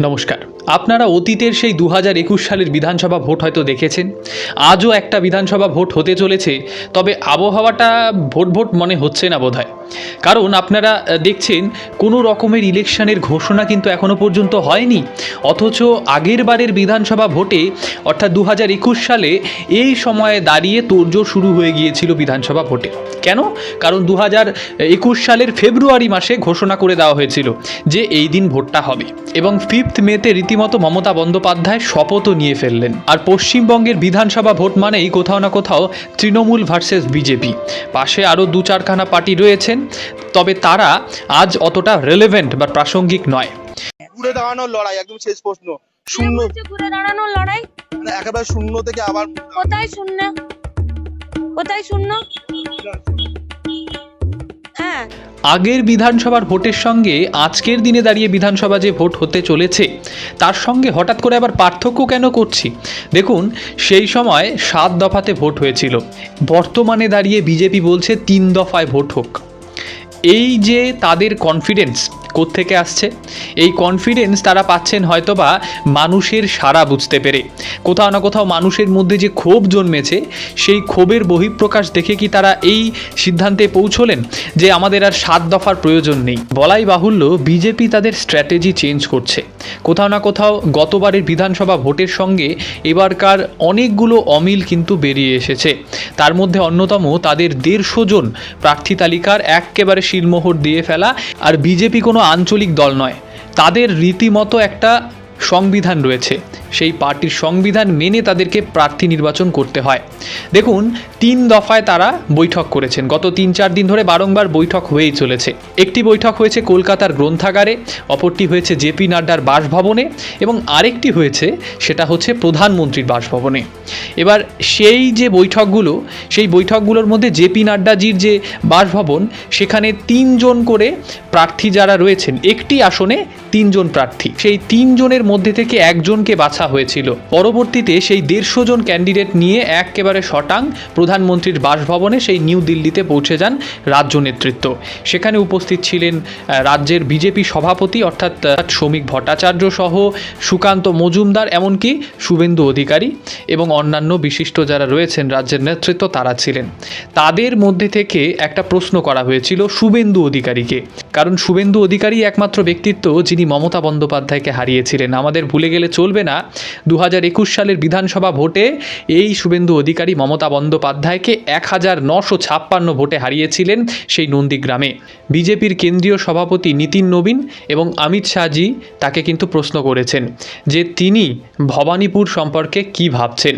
নমস্কার। আপনারা অতীতের সেই 2021 সালের বিধানসভা ভোট হয়তো দেখেছেন। আজও একটা বিধানসভা ভোট হতে চলেছে, তবে আবহাওয়াটা ভোট মনে হচ্ছে না বোধহয়। কারণ আপনারা দেখছেন কোনো রকমের ইলেকশনের ঘোষণা কিন্তু এখনও পর্যন্ত হয়নি, অথচ আগের বারের বিধানসভা ভোটে অর্থাৎ 2021 সালে এই সময়ে দাঁড়িয়ে তোড়জোড় শুরু হয়ে গিয়েছিল বিধানসভা ভোটে। কেন? কারণ 2021 সালের ফেব্রুয়ারি মাসে ঘোষণা করে দেওয়া হয়েছিল যে এই দিন ভোটটা হবে, এবং 5 মেতে রীতিমতো মমতা বন্দ্যোপাধ্যায় শপথও নিয়ে ফেললেন। আর পশ্চিমবঙ্গের বিধানসভা ভোট মানেই কোথাও না কোথাও তৃণমূল ভার্সেস বিজেপি, পাশে আরও 2-4খানা পার্টি রয়েছেন, তবে তারা আজ অতটা রেলেভেন্ট বা প্রাসঙ্গিক নয়। ঘুরে দাঁড়ানোর লড়াই, একদম শেষ প্রশ্ন। শূন্য, ঘুরে দাঁড়ানোর লড়াই, মানে একেবারে শূন্য থেকে আবার কোথায় শূন্য? কোথায় শূন্য? হ্যাঁ, আগের বিধানসভার ভোটের সঙ্গে আজকের দিনে দাঁড়িয়ে বিধানসভা যে ভোট হতে চলেছে তার সঙ্গে হঠাৎ করে আবার পার্থক্য কেন করছি? দেখুন, সেই সময় 7 দফাতে ভোট হয়েছিল, বর্তমানে দাঁড়িয়ে বিজেপি বলছে 3 দফায় ভোট হোক। এই যে তাদের কনফিডেন্স কোত্থেকে আসছে? এই কনফিডেন্স তারা পাচ্ছেন হয়তোবা মানুষের সাড়া বুঝতে পেরে। কোথাও না কোথাও মানুষের মধ্যে যে ক্ষোভ জন্মেছে, সেই ক্ষোভের বহিঃপ্রকাশ দেখে কি তারা এই সিদ্ধান্তে পৌঁছলেন যে আমাদের আর 7 দফার প্রয়োজন নেই? বলাই বাহুল্য, বিজেপি তাদের স্ট্র্যাটেজি চেঞ্জ করছে। কোথাও না কোথাও গতবারের বিধানসভা ভোটের সঙ্গে এবারকার অনেকগুলো অমিল কিন্তু বেরিয়ে এসেছে। তার মধ্যে অন্যতম তাদের 150 জন প্রার্থী তালিকার একেবারে শিলমোহর দিয়ে ফেলা। আর বিজেপি কোনো আঞ্চলিক দল নয়, তাদের রীতিমতো একটা সংবিধান রয়েছে, সেই পার্টির সংবিধান মেনে তাদেরকে প্রার্থী নির্বাচন করতে হয়। দেখুন, 3 দফায় তারা বৈঠক করেছেন, গত 3-4 দিন ধরে বারংবার বৈঠক হয়েই চলেছে। একটি বৈঠক হয়েছে কলকাতার গ্রন্থাগারে, অপরটি হয়েছে জেপি নাড্ডার বাসভবনে, এবং আরেকটি হয়েছে সেটা হচ্ছে প্রধানমন্ত্রীর বাসভবনে। এবার সেই যে বৈঠকগুলো, সেই বৈঠকগুলোর মধ্যে জেপি নাড্ডাজির যে বাসভবন, সেখানে 3 জন করে প্রার্থী যারা রয়েছেন, একটি আসনে 3 জন প্রার্থী, সেই 3 জনের মধ্যে থেকে একজনকে বাছা হয়েছিল। পরবর্তীতে সেই 150 জন ক্যান্ডিডেট নিয়ে একেবারে শটাং প্রধানমন্ত্রীর বাসভবনে সেই নিউ দিল্লিতে পৌঁছে যান রাজ্য নেতৃত্ব। সেখানে উপস্থিত ছিলেন রাজ্যের বিজেপি সভাপতি অর্থাৎ শ্রমিক ভট্টাচার্য সহ সুকান্ত মজুমদার, এমনকি শুভেন্দু অধিকারী এবং অন্যান্য বিশিষ্ট যারা রয়েছেন রাজ্যের নেতৃত্ব, তারা ছিলেন। তাদের মধ্যে থেকে একটা প্রশ্ন করা হয়েছিল শুভেন্দু অধিকারীকে, কারণ শুভেন্দু অধিকারী একমাত্র ব্যক্তিত্ব যিনি মমতা বন্দ্যোপাধ্যায়কে হারিয়েছিলেন। আমাদের ভুলে গেলে চলবে না, 2021 সালের বিধানসভা ভোটে এই শুভেন্দু অধিকারী মমতা বন্দ্যোপাধ্যায়কে 1956 ভোটে হারিয়েছিলেন সেই নন্দীগ্রামে। বিজেপির কেন্দ্রীয় সভাপতি নীতিন নবীন এবং অমিত শাহজি তাকে কিন্তু প্রশ্ন করেছেন যে তিনি ভবানীপুর সম্পর্কে কি ভাবছেন।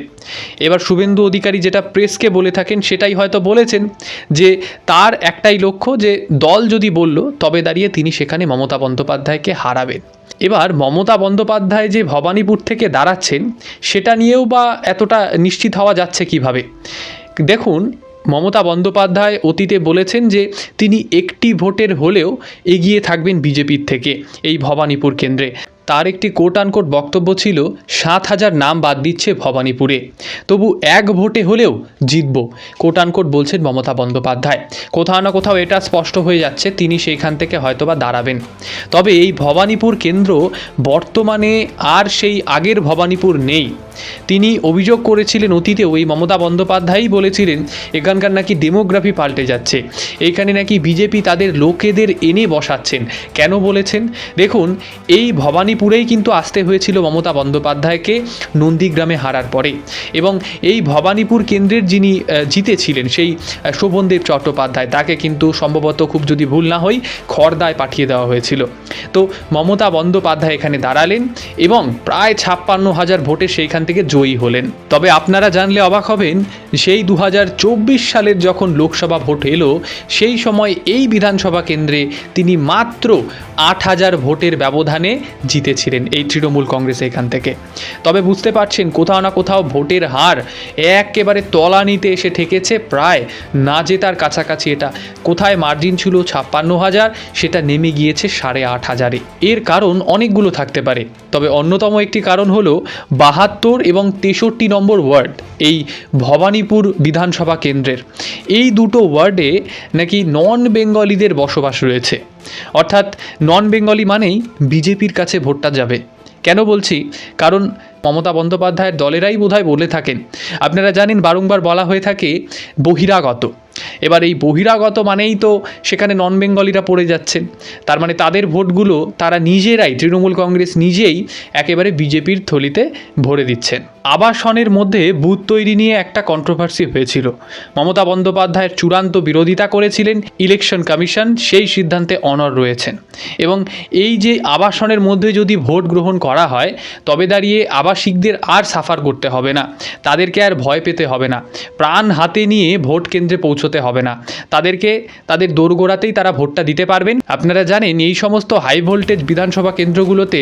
এবার শুভেন্দু অধিকারী যেটা প্রেসকে বলে থাকেন সেটাই হয়তো বলেছেন, যে তার একটাই লক্ষ্য, যে দল যদি বলল তবে দাঁড়িয়ে তিনি সেখানে মমতা বন্দ্যোপাধ্যায়কে হারাবেন। এবার মমতা বন্দ্যোপাধ্যায় যে ভবানীপুর থেকে দাঁড়াচ্ছেন সেটা নিয়েও বা এতটা নিশ্চিত হওয়া যাচ্ছে কিভাবে? দেখুন, মমতা বন্দ্যোপাধ্যায় অতীতে বলেছেন যে তিনি একটি ভোটের হলেও এগিয়ে থাকবেন বিজেপির থেকে এই ভবানীপুর কেন্দ্রে। তার একটি কোট আনকোট বক্তব্য ছিল 7,000 নাম বাদ দিচ্ছে ভবানীপুরে, তবু 1 ভোটে হলেও জিতব, কোট আনকোট বলছেন মমতা বন্দ্যোপাধ্যায়। কোথাও না কোথাও এটা স্পষ্ট হয়ে যাচ্ছে তিনি সেইখান থেকে হয়তোবা দাঁড়াবেন। তবে এই ভবানীপুর কেন্দ্র বর্তমানে আর সেই আগের ভবানীপুর নেই। তিনি অভিযোগ করেছিলেন অতীতে, ওই মমতা বন্দ্যোপাধ্যায়ই বলেছিলেন এখানকার নাকি ডেমোগ্রাফি পাল্টে যাচ্ছে, এইখানে নাকি বিজেপি তাদের লোকেদের এনে বসাচ্ছেন। কেন বলেছেন? দেখুন, এই ভবানীপুরেই কিন্তু আসতে হয়েছিল মমতা বন্দ্যোপাধ্যায়কে নন্দীগ্রামে হারার পরে, এবং এই ভবানীপুর কেন্দ্রের যিনি জিতেছিলেন সেই শোভনদেব চট্টোপাধ্যায়, তাকে কিন্তু সম্ভবত, খুব যদি ভুল না হই, খড়দায় পাঠিয়ে দেওয়া হয়েছিল। তো মমতা বন্দ্যোপাধ্যায় এখানে দাঁড়ালেন এবং প্রায় 56,000 ভোটে সেইখান থেকে জয়ী হলেন। তবে আপনারা জানলে অবাক হবেন, সেই 2024 সালের যখন লোকসভা ভোট এলো, সেই সময় এই বিধানসভা কেন্দ্রে তিনি মাত্র 8,000 ভোটের ব্যবধানে জিতেছিলেন এই তৃণমূল কংগ্রেস এখান থেকে। তবে বুঝতে পারছেন, কোথাও না কোথাও ভোটের হার একেবারে তলানিতে এসে ঠেকেছে, প্রায় না জেতার কাছাকাছি। এটা কোথায় মার্জিন ছিল 56,000, সেটা নেমে গিয়েছে 8,500-এ। এর কারণ অনেকগুলো থাকতে পারে, তবে অন্যতম একটি কারণ হলো 72 এবং 63 নম্বর ওয়ার্ড, এই ভবানীপুর বিধানসভা কেন্দ্রের এই দুটো ওয়ার্ডে নাকি নন বেঙ্গলিদের বসবাস রয়েছে। অর্থাৎ নন বেঙ্গলি মানেই বিজেপির কাছে ভোটটা যাবে। কেন বলছি? কারণ মমতা বন্দ্যোপাধ্যায়ের দলেরাই বোধহয় বলে থাকেন, আপনারা জানেন বারংবার বলা হয়ে থাকে বহিরাগত। এবার এই বহিরাগত মানেই তো সেখানে নন বেঙ্গলিরা পড়ে যাচ্ছেন, তার মানে তাদের ভোটগুলো তারা নিজেরাই, তৃণমূল কংগ্রেস নিজেই একেবারে বিজেপির থলিতে ভরে দিচ্ছেন। আবাসনের মধ্যে বুথ তৈরি নিয়ে একটা কন্ট্রোভার্সি হয়েছিল। মমতা বন্দ্যোপাধ্যায়ের চূড়ান্ত বিরোধিতা করেছিলেন ইলেকশন কমিশন, সেই সিদ্ধান্তে অনড় রয়েছেন। এবং এই যে আবাসনের মধ্যে যদি ভোট গ্রহণ করা হয়, তবে দাঁড়িয়ে আবাসিকদের আর সাফার করতে হবে না, তাদেরকে আর ভয় পেতে হবে না, প্রাণ হাতে নিয়ে ভোট কেন্দ্রে পৌঁছতে হবে না, তাদেরকে তাদের দোরগোড়াতেই তারা ভোটটা দিতে পারবেন। আপনারা জানেন এই সমস্ত হাই ভোল্টেজ বিধানসভা কেন্দ্রগুলোতে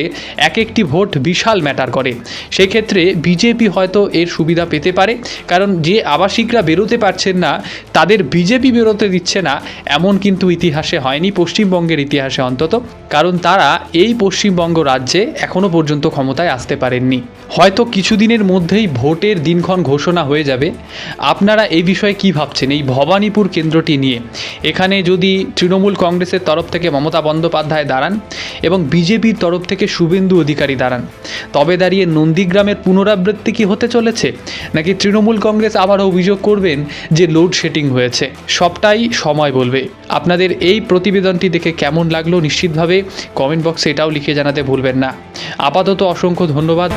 এক একটি ভোট বিশাল ম্যাটার করে। সেক্ষেত্রে বিজেপি হয়তো এর সুবিধা পেতে পারে, কারণ যে আবাসিকরা বেরোতে পারছেন না তাদের বিজেপি বেরোতে দিচ্ছে না, এমন কিন্তু ইতিহাসে হয়নি, পশ্চিমবঙ্গের ইতিহাসে অন্তত, কারণ তারা এই পশ্চিমবঙ্গ রাজ্যে এখনও পর্যন্ত ক্ষমতায় আসতে পারেননি। হয়তো কিছুদিনের মধ্যেই ভোটের দিনক্ষণ ঘোষণা হয়ে যাবে। আপনারা এই বিষয়ে কি ভাবছেন এই ভবানীপুর কেন্দ্রটি নিয়ে? এখানে যদি তৃণমূল কংগ্রেসের তরফ থেকে মমতা বন্দ্যোপাধ্যায় দাঁড়ান এবং বিজেপির তরফ থেকে শুভেন্দু অধিকারী দাঁড়ান, তবে দাঁড়িয়ে নন্দীগ্রামের পুনরাবৃত্তি কি হতে চলেছে, নাকি তৃণমূল কংগ্রেস আবার অভিযোগ করবেন যে লোডশেডিং হয়েছে? সবটাই সময় বলবে। আপনাদের এই প্রতিবেদনটি দেখে কেমন লাগলো নিশ্চিতভাবে কমেন্ট বক্সে এটাও লিখে জানাতে ভুলবেন না। আপাতত অসংখ্য ধন্যবাদ।